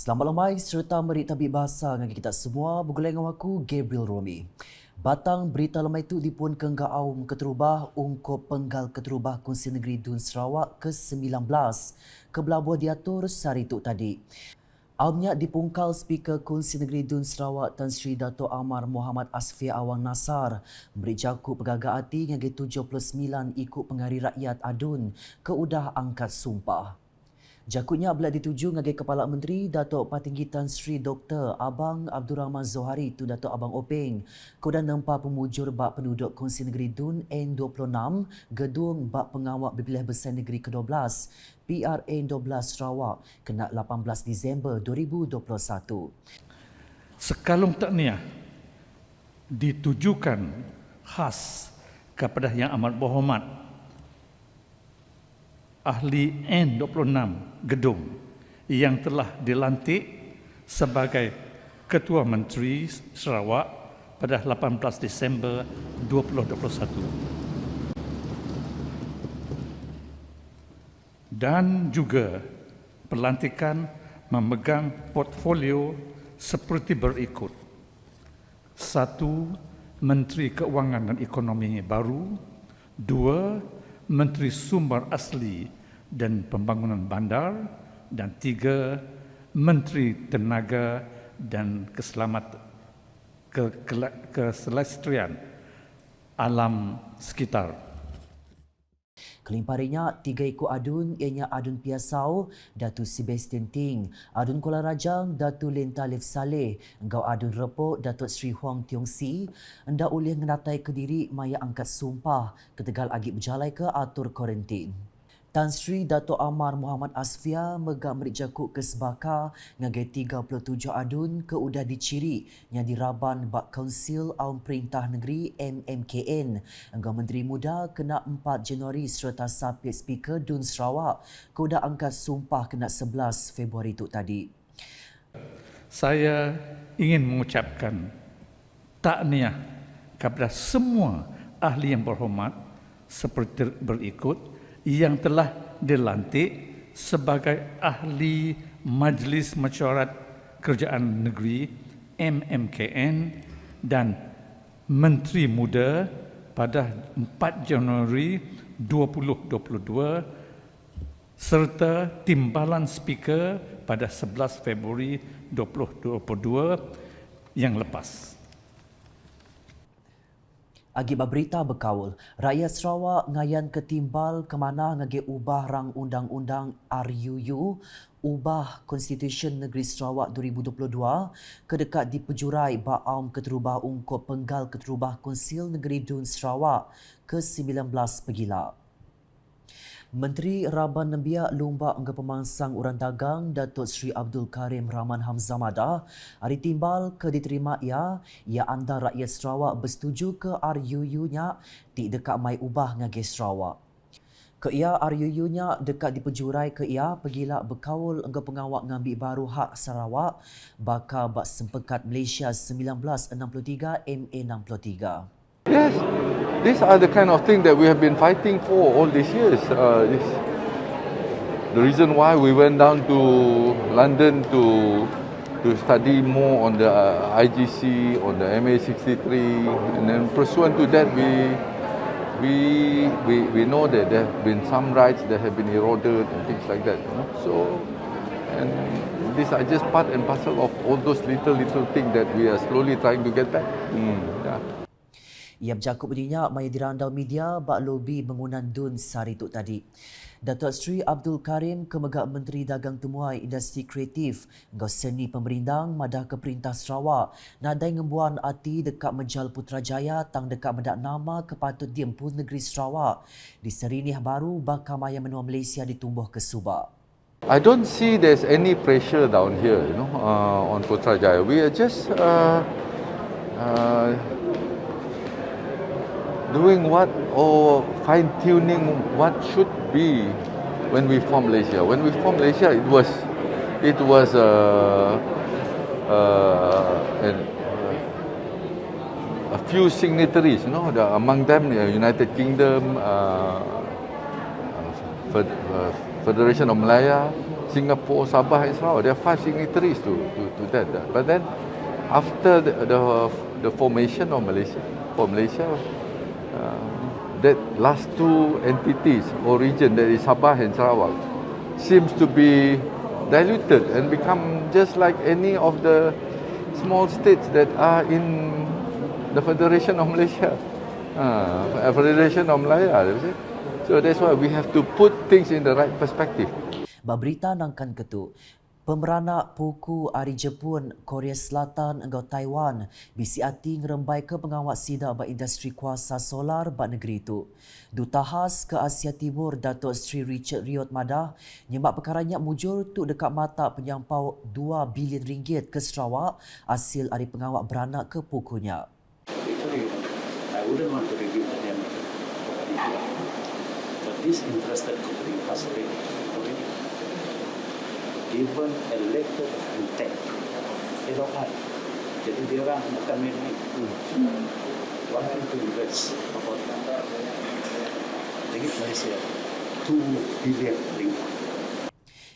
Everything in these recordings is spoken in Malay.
Selamat lemai serta merik tabik bahasa dengan kita semua bergulai dengan aku Gabriel Romi. Batang berita lemai itu dipun kenggaum keterubah ungkup penggal keterubah Kunsi Negeri Dun Sarawak ke-19 ke Belabuh diatur sari itu tadi. Aumnya dipungkal Speaker Kunsi Negeri Dun Sarawak Tan Sri Dato' Amar Muhammad Asfia Awang Nasar beri jakuk pegagak hati yang 79 ikut pengari rakyat adun ke udah angkat sumpah. Jakutnya bila dituju ngagi Kepala Menteri Datuk Patinggi Tan Sri Dr. Abang Abdul Rahman Zohari tu Datuk Abang Openg kemudian nempa pemujur bak penduduk Kongsi Negeri Dun N26 gedung bak pengawal Bibliah Besar Negeri ke-12 PRN12 Sarawak kena 18 Disember 2021. Sekalung tahniah ditujukan khas kepada Yang Amat Berhormat Ahli N26 Gedung yang telah dilantik sebagai Ketua Menteri Sarawak pada 18 Disember 2021. Dan juga pelantikan memegang portfolio seperti berikut. 1. Menteri Keuangan dan Ekonomi baru. 2. Menteri Sumber Asli dan Pembangunan Bandar. Dan 3. Menteri Tenaga dan Keselestarian Alam Sekitar. Kelimparinya, 3 ikut adun ianya Adun Piasau, Datu Sebastian Ting, Adun Kuala Rajang, Datu Lenta Alif Saleh, Engkau Adun Repok, Datuk Sri Huang Tiong Si, anda ulih ngenatai Kediri maya angkat sumpah, ketegal agi berjalai ke atur kuarantin. Tan Sri Dato' Amar Muhammad Asfia megak merik jakuk ke Sebaka ngagai 37 adun ke udah diciri yang diraban bak Kaunsil Aum Perintah Negeri MMKN. Engkau Menteri Muda kena 4 Januari serta sapit Speaker Dun Sarawak ke udah angkat sumpah kena 11 Februari itu tadi. Saya ingin mengucapkan tahniah kepada semua ahli yang berhormat seperti berikut yang telah dilantik sebagai ahli Majlis Mesyuarat Kerajaan Negeri MMKN dan Menteri Muda pada 4 Januari 2022 serta timbalan Speaker pada 11 Februari 2022 yang lepas. Akibat berita berkaul, rakyat Sarawak ngayan ketimbal ke mana ngagi ubah rang undang-undang RUU, ubah Konstitusi Negeri Sarawak 2022 kedekat dipejurai ba'aum keterubah ungkup penggal keterubah Konsil Negeri Dun Sarawak ke-19 pegila. Menteri Raban Nembia Lumba Engga Pemangsang Uran Dagang Datuk Sri Abdul Karim Rahman Hamzamada hari timbal ke diterima ia anda rakyat Sarawak bersetuju ke RUU-nya di dekat mai ubah ngagi Sarawak. Ke ia RUU-nya dekat dipejurai ke ia pegila berkaul engga pengawak ngambil baru hak Sarawak bakal bak sempekat Malaysia 1963 MA 63. Yes, these are the kind of things that we have been fighting for all these years. The reason why we went down to London to study more on the IGC, on the MA63, and then pursuant to that, we know that there have been some rights that have been eroded and things like that. You know? So, and these are just part and parcel of all those little things that we are slowly trying to get back. Yeah. Ia berjakut berdinyak maya dirandau media bak lobi bangunan Dun sari tu tadi. Datuk Sri Abdul Karim Kemegak Menteri Dagang Temuai Industri Kreatif engkau seni pemerintang madah ke Perintah Sarawak nadai ngembuan hati dekat Majal Putrajaya tang dekat medak nama kepatut diempun negeri Sarawak. Di serinih baru bakal maya menua Malaysia ditumbuh ke Subak. I don't see there's any pressure down here, on Putrajaya. We are just doing what or fine-tuning what should be when we form Malaysia. When we form Malaysia, it was a few signatories, among them United Kingdom, Federation of Malaya, Singapore, Sabah and Sarawak. There are 5 signatories to that. But then after the formation of Malaysia, for Malaysia, that last two entities or region, that is Sabah and Sarawak, seems to be diluted and become just like any of the small states that are in the Federation of Malaysia, Federation of Malaya. So that's why we have to put things in the right perspective. Berita nangkan ketu, pemeranak puku Ari Jepun, Korea Selatan engkau Taiwan bisi hati ngerembai ke pengawat sida ba industri kuasa solar ba negeri itu. Duta khas ke Asia Timur Datuk Seri Richard Riot Madah nyemak perkaranya mujur tu dekat mata penyampau 2 bilion ringgit ke Sarawak hasil hari pengawat beranak ke pukunya. Actually, I wouldn't want to review the name of the company, but this interested company has paid already. Even elected of intent, they don't have. Jadi dia orang bukan main-main. Wanting to invest about ringgit Malaysia 2 billion ringgit.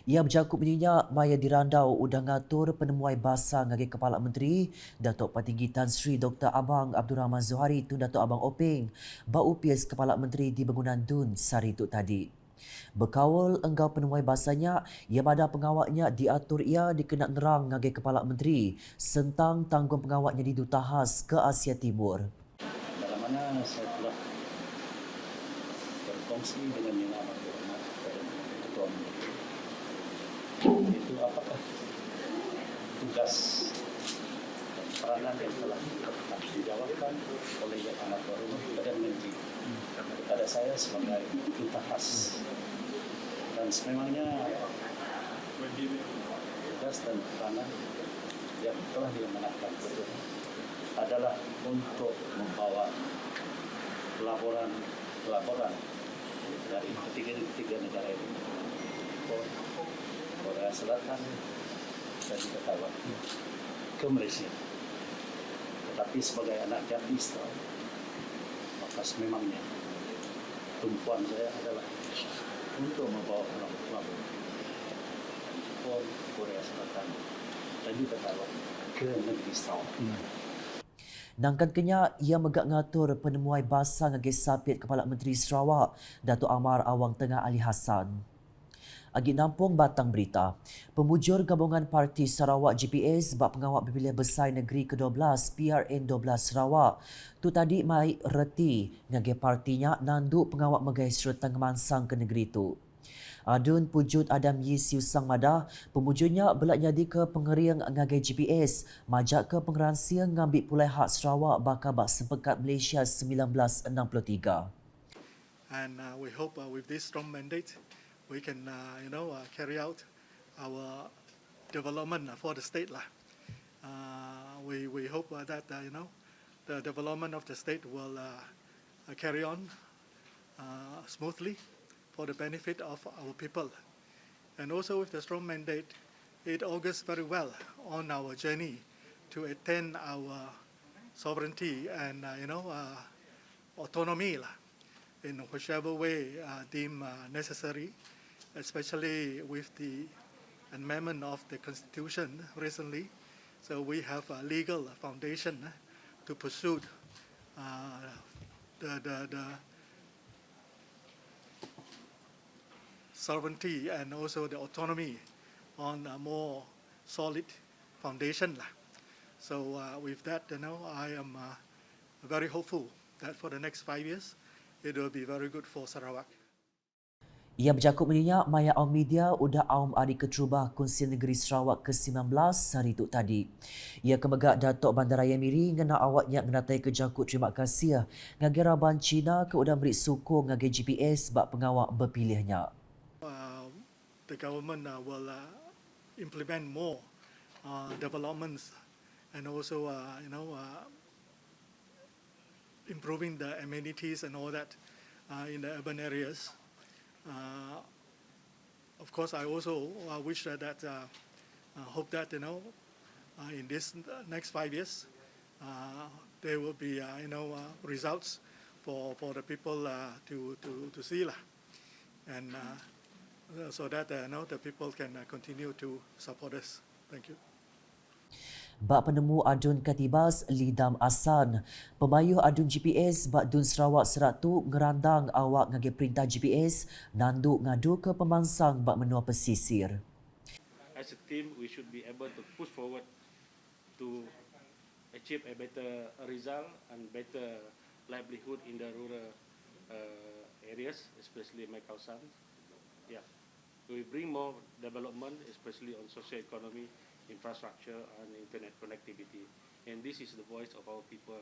Ia bercakup menyenyak maya dirandau udah ngatur penemuai bahasa ngagi Kepala Menteri Datuk Petinggi Tan Sri Dr. Abang Abdul Rahman Zohari tu Datuk Abang Openg bau upis Kepala Menteri di bangunan Dun sari tu tadi. Berkawal enggau penemuai bahasanya, ia pada pengawatnya diatur ia dikena nerang ngagi Kepala Menteri sentang tanggung pengawatnya di Duta Khas ke Asia Timur. Dalam mana saya telah berkongsi dengan Yang Amat Berhormat Ketua Menteri. Itu apakah tugas dan peranan yang telah dijawabkan oleh Yang Amat Berhormat kepada Menteri kepada saya sebagai duta khas. Dan sememangnya tugas dan peranan yang telah diamanatkan betul adalah untuk membawa pelaporan dari ketiga negara ini, Korea Selatan dan juga Taiwan, ke Malaysia. Tetapi sebagai anak gadis, maka sememangnya tumpuan saya adalah untuk membawa pelaporan Jepun, Korea Selatan dan juga Taiwan ke negeri Sarawak. Nangkan kenya ia megak ngatur penemuai bahasa ngagi sapit Kepala Menteri Sarawak Datuk Amar Awang Tengah Ali Hassan. Agi nampung batang berita, pemujur gabungan Parti Sarawak GPS bak pengawat pemilihan besar negeri ke-12 PRN 12 Sarawak tu tadi mai reti ngagi partinya nanduk pengawat megai serta ngemansang ke negeri tu. Adun pujud Adam Yisiu Sang Madah, pemujurnya belak jadi ke pengeriang ngagai GPS, majak ke pengeransia ngambil pulai hak Sarawak bakal bak sepekat Malaysia 1963. And we hope with this strong mandate, we can, carry out our development for the state. We hope that, the development of the state will carry on smoothly for the benefit of our people. And also with the strong mandate, it augurs very well on our journey to attain our sovereignty and, autonomy in whichever way deemed necessary, especially with the amendment of the Constitution recently. So we have a legal foundation to pursue the sovereignty and also the autonomy on a more solid foundation. So with that, I am very hopeful that for the next 5 years, it will be very good for Sarawak. Ia bercakup menyenyak maya awam media udah awam hari keterubah Konsil Negeri Sarawak ke-19 hari itu tadi. Ia kemegak Datuk Bandaraya Miri ngena awaknya ngenatai kejakut terima kasih ngagi Raban Cina ke udah beri sukong ngagi GPS bak pengawak berpilihnya. The government will implement more developments and also, improving the amenities and all that in the urban areas. Of course, I also wish that hope that in this next 5 years there will be results for the people to see and so that the people can continue to support us. Thank you. Bak penemu adun Katibas Lidam Asan, pemayuh adun GPS bak Dun Sarawak Serat tu ngerandang awak ngagi perintah GPS nanduk ngadu ke pemansang bak menua pesisir. As a team, we should be able to push forward to achieve a better result and better livelihood in the rural areas, especially my kawasan. Yeah, we bring more development, especially on socio-economy, infrastructure and internet connectivity. And this is the voice of our people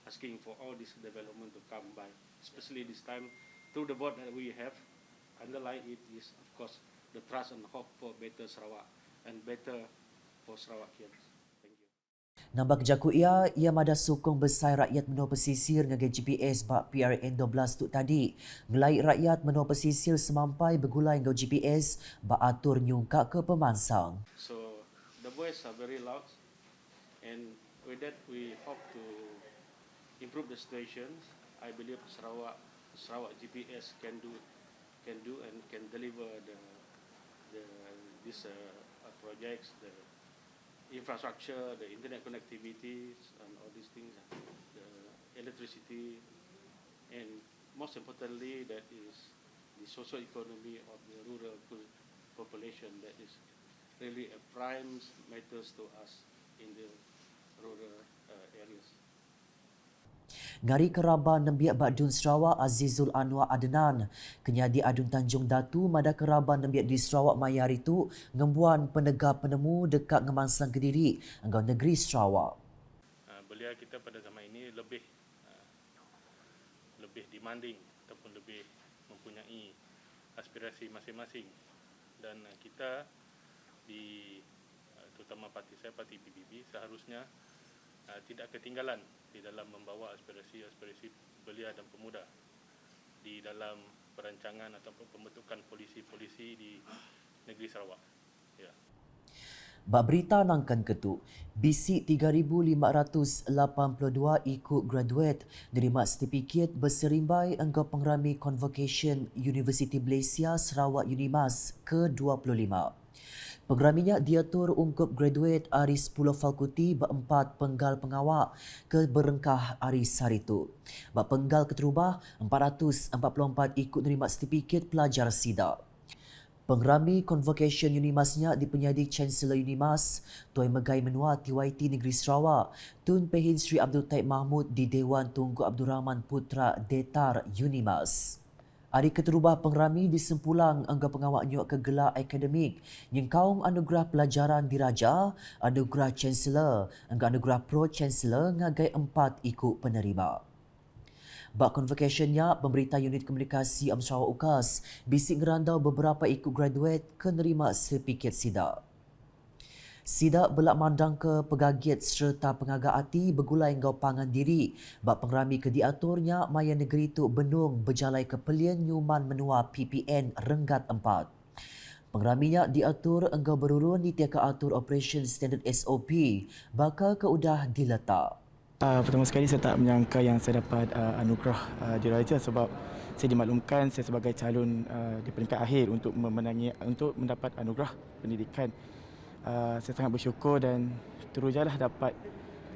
asking for all this development to come by, especially this time through the board that we have. Underlying it is, of course, the trust and hope for better Sarawak and better for Sarawakians. Thank you. Nambah kejaku ia mada sokong besar rakyat menua pesisir ngagi GPS bak PRN 12 tu tadi. Ngelai rakyat menua pesisir semampai bergulai ngau GPS bak atur nyungkak ke pemansang. So the voice are very loud, and with that we hope to improve the situation. I believe Sarawak GPS can do and can deliver these projects, the infrastructure, the internet connectivity, and all these things, the electricity, and most importantly, that is the social economy of the rural population. That is really a prime matters to us in the rural areas. Ngari keraba nembiak bak Dun Sarawak Azizul Anwar Adnan, kenyadi adun Tanjung Datu mada keraba nembiak di Sarawak Mayar itu ngembuan penegak penemu dekat ngemansang Kediri, engkau negeri Sarawak. Belia kita pada zaman ini lebih demanding ataupun lebih mempunyai aspirasi masing-masing, dan kita terutama parti saya, parti PBB, seharusnya tidak ketinggalan di dalam membawa aspirasi belia dan pemuda di dalam perancangan ataupun pembentukan polisi-polisi di negeri Sarawak. Ya. Bak berita nangkan ketuk, BC 3,582 ikut graduate nerima sertifikat berserimbai engkau pengrami Convocation University Malaysia Sarawak Unimas ke-25. Pengraminya diatur ungkup graduate hari 10 fakulti berempat penggal pengawak ke berengkah hari saritu. Bak penggal keterubah 444 ikut nerima sertifikat pelajar SIDA. Pengrami Convocation Unimasnya dipenyadi Chancellor Unimas, Tuan Megai Menua TYT Negeri Sarawak, Tun Pehin Sri Abdul Taib Mahmud di Dewan Tunku Abdul Rahman Putra Detar Unimas. Hari keterubah pengrami disempulang angga pengawak nyok ke gelar akademik nyengkaum anugerah pelajaran diraja, anugerah Chancellor, angga anugerah Pro Chancellor ngagai 4 ikut penerima. Bak convocationnya, pemberita unit komunikasi Sarawak UKAS bisik ngerandau beberapa ikut graduate ke nerima sertifikat SIDA. SIDA belak mandang ke pegagiat serta pengagak hati bergulai engkau pangan diri. Bak pengrami ke diaturnya maya negeri tu benung berjalai ke pelian nyuman menua PPN Renggat 4. Pengraminya diatur engkau berurun di tiaka atur Operation Standard SOP bakal ke udah diletak. Pertama sekali saya tak menyangka yang saya dapat anugerah diraja sebab saya dimaklumkan saya sebagai calon di peringkat akhir untuk mendapat anugerah pendidikan. Saya sangat bersyukur dan terujalah dapat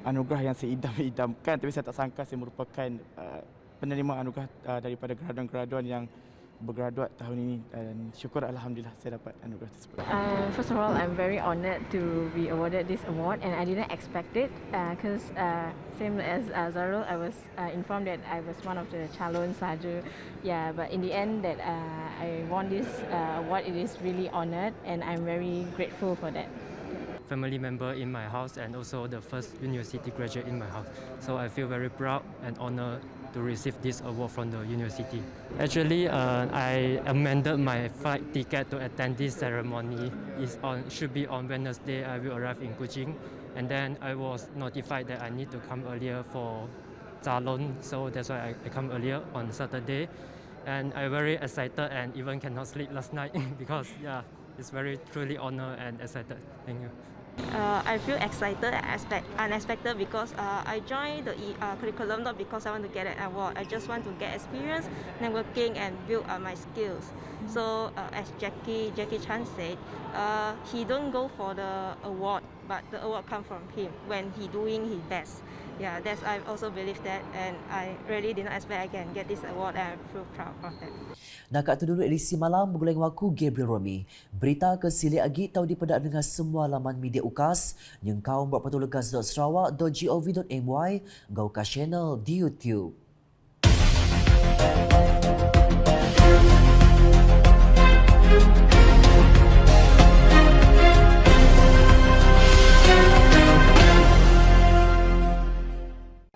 anugerah yang saya idam-idamkan, tapi saya tak sangka saya merupakan penerima anugerah daripada graduan-graduan yang bergraduat tahun ini, dan syukur alhamdulillah saya dapat anugerah tersebut. First of all, I'm very honoured to be awarded this award, and I didn't expect it because same as Zarul, I was informed that I was one of the calon saja. Yeah, but in the end that I won this award, it is really honoured, and I'm very grateful for that. Family member in my house and also the first university graduate in my house. So I feel very proud and honoured to receive this award from the university. Actually, I amended my flight ticket to attend this ceremony. Should be on Wednesday. I will arrive in Kuching, and then I was notified that I need to come earlier for Calon, so that's why I come earlier on Saturday, and I'm very excited and even cannot sleep last night because yeah, it's very truly honoured and excited. Thank you. I feel excited and unexpected because I joined the curriculum not because I want to get an award. I just want to get experience, networking, and build my skills. So as Jackie Chan said, he don't go for the award, but the award come from him when he doing his best. Yeah, that's I also believe that, and I really did not expect I can get this award, and I feel proud of that. Nak tu dulu edisi malam berguleng waku Gabriel Romi. Berita ke sili agi tahu dipedak dengan semua laman media UKAS yang kau buat patulegas.sarawak.gov.my, gau ka channel di YouTube.